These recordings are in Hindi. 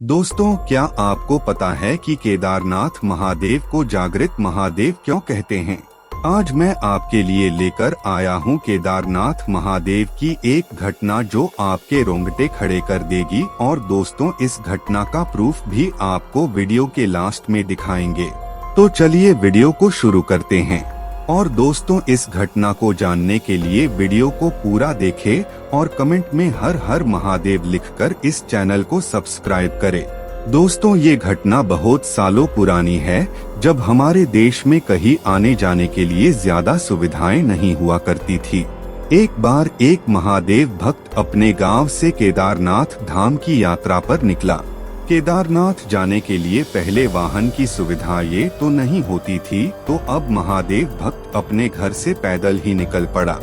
दोस्तों, क्या आपको पता है कि केदारनाथ महादेव को जागृत महादेव क्यों कहते हैं? आज मैं आपके लिए लेकर आया हूं केदारनाथ महादेव की एक घटना जो आपके रोंगटे खड़े कर देगी। और दोस्तों, इस घटना का प्रूफ भी आपको वीडियो के लास्ट में दिखाएंगे। तो चलिए वीडियो को शुरू करते हैं। और दोस्तों, इस घटना को जानने के लिए वीडियो को पूरा देखें और कमेंट में हर हर महादेव लिखकर इस चैनल को सब्सक्राइब करें। दोस्तों, ये घटना बहुत सालों पुरानी है, जब हमारे देश में कहीं आने जाने के लिए ज्यादा सुविधाएं नहीं हुआ करती थी। एक बार एक महादेव भक्त अपने गांव से केदारनाथ धाम की यात्रा पर निकला। केदारनाथ जाने के लिए पहले वाहन की सुविधा ये तो नहीं होती थी, तो अब महादेव भक्त अपने घर से पैदल ही निकल पड़ा।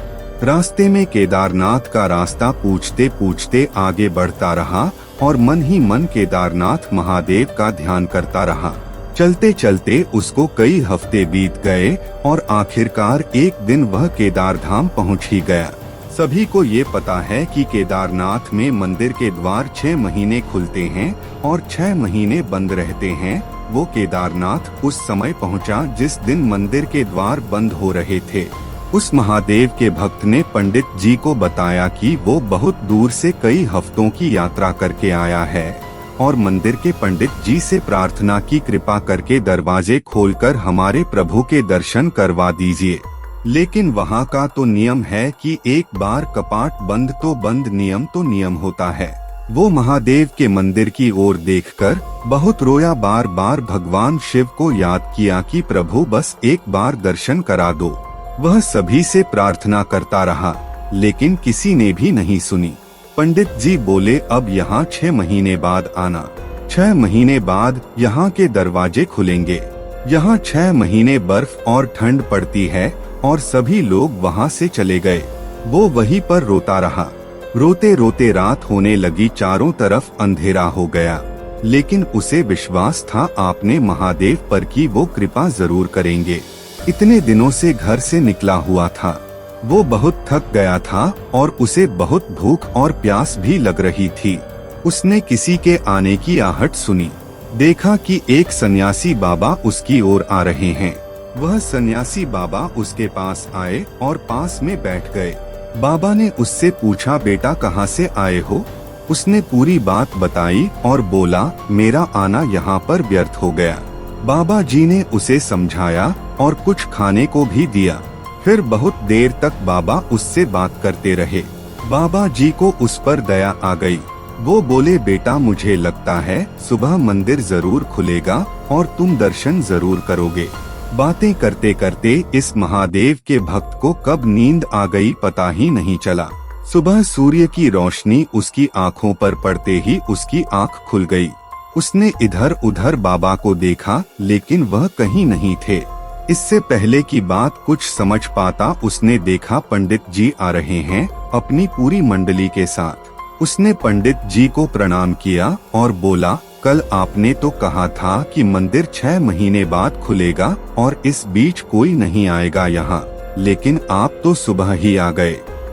रास्ते में केदारनाथ का रास्ता पूछते पूछते आगे बढ़ता रहा और मन ही मन केदारनाथ महादेव का ध्यान करता रहा। चलते चलते उसको कई हफ्ते बीत गए और आखिरकार एक दिन वह केदारधाम पहुंच ही गया। सभी को ये पता है कि केदारनाथ में मंदिर के द्वार 6 महीने खुलते हैं और 6 महीने बंद रहते हैं। वो केदारनाथ उस समय पहुंचा जिस दिन मंदिर के द्वार बंद हो रहे थे। उस महादेव के भक्त ने पंडित जी को बताया कि वो बहुत दूर से कई हफ्तों की यात्रा करके आया है और मंदिर के पंडित जी से प्रार्थना की कृपा करके दरवाजे खोलकर हमारे प्रभु के दर्शन करवा दीजिए। लेकिन वहाँ का तो नियम है कि एक बार कपाट बंद तो बंद, नियम तो नियम होता है। वो महादेव के मंदिर की ओर देखकर बहुत रोया, बार बार भगवान शिव को याद किया कि प्रभु बस एक बार दर्शन करा दो। वह सभी से प्रार्थना करता रहा, लेकिन किसी ने भी नहीं सुनी। पंडित जी बोले, अब यहाँ 6 महीने बाद आना। 6 महीने बाद यहाँ के दरवाजे खुलेंगे। यहाँ 6 महीने बर्फ और ठंड पड़ती है। और सभी लोग वहाँ से चले गए। वो वहीं पर रोता रहा। रोते रोते रात होने लगी, चारों तरफ अंधेरा हो गया। लेकिन उसे विश्वास था आपने महादेव पर कि वो कृपा जरूर करेंगे। इतने दिनों से घर से निकला हुआ था। वो बहुत थक गया था और उसे बहुत भूख और प्यास भी लग रही थी। उसने किसी के आने की आहट सुनी। देखा कि एक सन्यासी बाबा उसकी ओर आ रहे हैं। वह सन्यासी बाबा उसके पास आए और पास में बैठ गए। बाबा ने उससे पूछा, बेटा कहाँ से आए हो? उसने पूरी बात बताई और बोला, मेरा आना यहाँ पर व्यर्थ हो गया। बाबा जी ने उसे समझाया और कुछ खाने को भी दिया। फिर बहुत देर तक बाबा उससे बात करते रहे। बाबा जी को उस पर दया आ गई। वो बोले, बेटा मुझे लगता है सुबह मंदिर जरूर खुलेगा और तुम दर्शन जरूर करोगे। बातें करते करते इस महादेव के भक्त को कब नींद आ गई पता ही नहीं चला। सुबह सूर्य की रोशनी उसकी आंखों पर पड़ते ही उसकी आंख खुल गई। उसने इधर उधर बाबा को देखा, लेकिन वह कहीं नहीं थे। इससे पहले की बात कुछ समझ पाता उसने देखा पंडित जी आ रहे हैं अपनी पूरी मंडली के साथ। उसने पंडित जी को प्रणाम किया और बोला, कल आपने तो कहा था कि मंदिर 6 महीने बाद खुलेगा और इस बीच कोई नहीं आएगा यहाँ, लेकिन आप तो सुबह ही आ गए।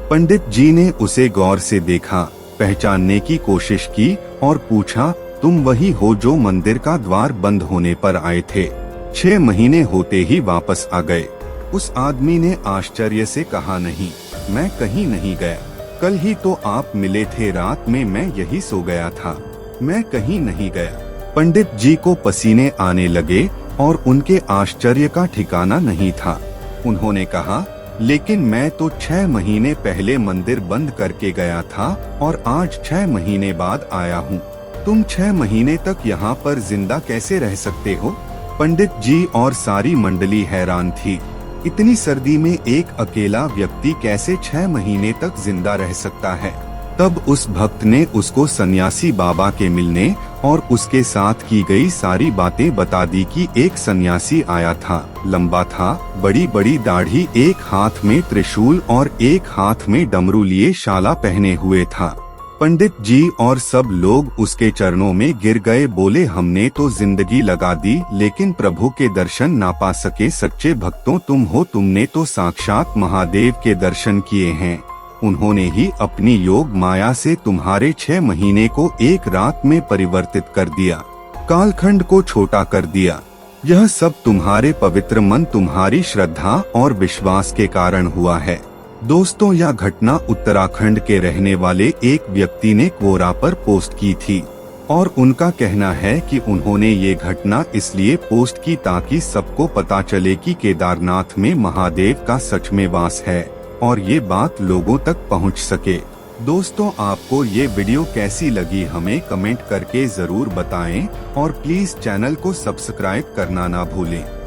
पंडित जी ने उसे गौर से देखा, पहचानने की कोशिश की और पूछा, तुम वही हो जो मंदिर का द्वार बंद होने पर आए थे? 6 महीने होते ही वापस आ गए। उस आदमी ने आश्चर्य से कहा, नहीं, मैं कहीं नहीं गया। कल ही तो आप मिले थे, रात में मैं यही सो गया था, मैं कहीं नहीं गया। पंडित जी को पसीने आने लगे और उनके आश्चर्य का ठिकाना नहीं था। उन्होंने कहा, लेकिन मैं तो 6 महीने पहले मंदिर बंद करके गया था और आज 6 महीने बाद आया हूँ। तुम 6 महीने तक यहाँ पर जिंदा कैसे रह सकते हो? पंडित जी और सारी मंडली हैरान थी। इतनी सर्दी में एक अकेला व्यक्ति कैसे 6 महीने तक जिंदा रह सकता है? तब उस भक्त ने उसको सन्यासी बाबा के मिलने और उसके साथ की गई सारी बातें बता दी कि एक सन्यासी आया था, लंबा था, बड़ी बड़ी दाढ़ी, एक हाथ में त्रिशूल और एक हाथ में डमरू लिए शाला पहने हुए था। पंडित जी और सब लोग उसके चरणों में गिर गए। बोले, हमने तो जिंदगी लगा दी लेकिन प्रभु के दर्शन ना पा सके। सच्चे भक्तों तुम हो, तुमने तो साक्षात महादेव के दर्शन किए हैं। उन्होंने ही अपनी योग माया से तुम्हारे 6 महीने को एक रात में परिवर्तित कर दिया, कालखंड को छोटा कर दिया। यह सब तुम्हारे पवित्र मन, तुम्हारी श्रद्धा और विश्वास के कारण हुआ है। दोस्तों, यह घटना उत्तराखंड के रहने वाले एक व्यक्ति ने क्वोरा पर पोस्ट की थी और उनका कहना है कि उन्होंने ये घटना इसलिए पोस्ट की ताकि सबको पता चले कि केदारनाथ में महादेव का सच में वास है और ये बात लोगों तक पहुंच सके। दोस्तों, आपको ये वीडियो कैसी लगी हमें कमेंट करके जरूर बताएं और प्लीज चैनल को सब्सक्राइब करना ना भूलें।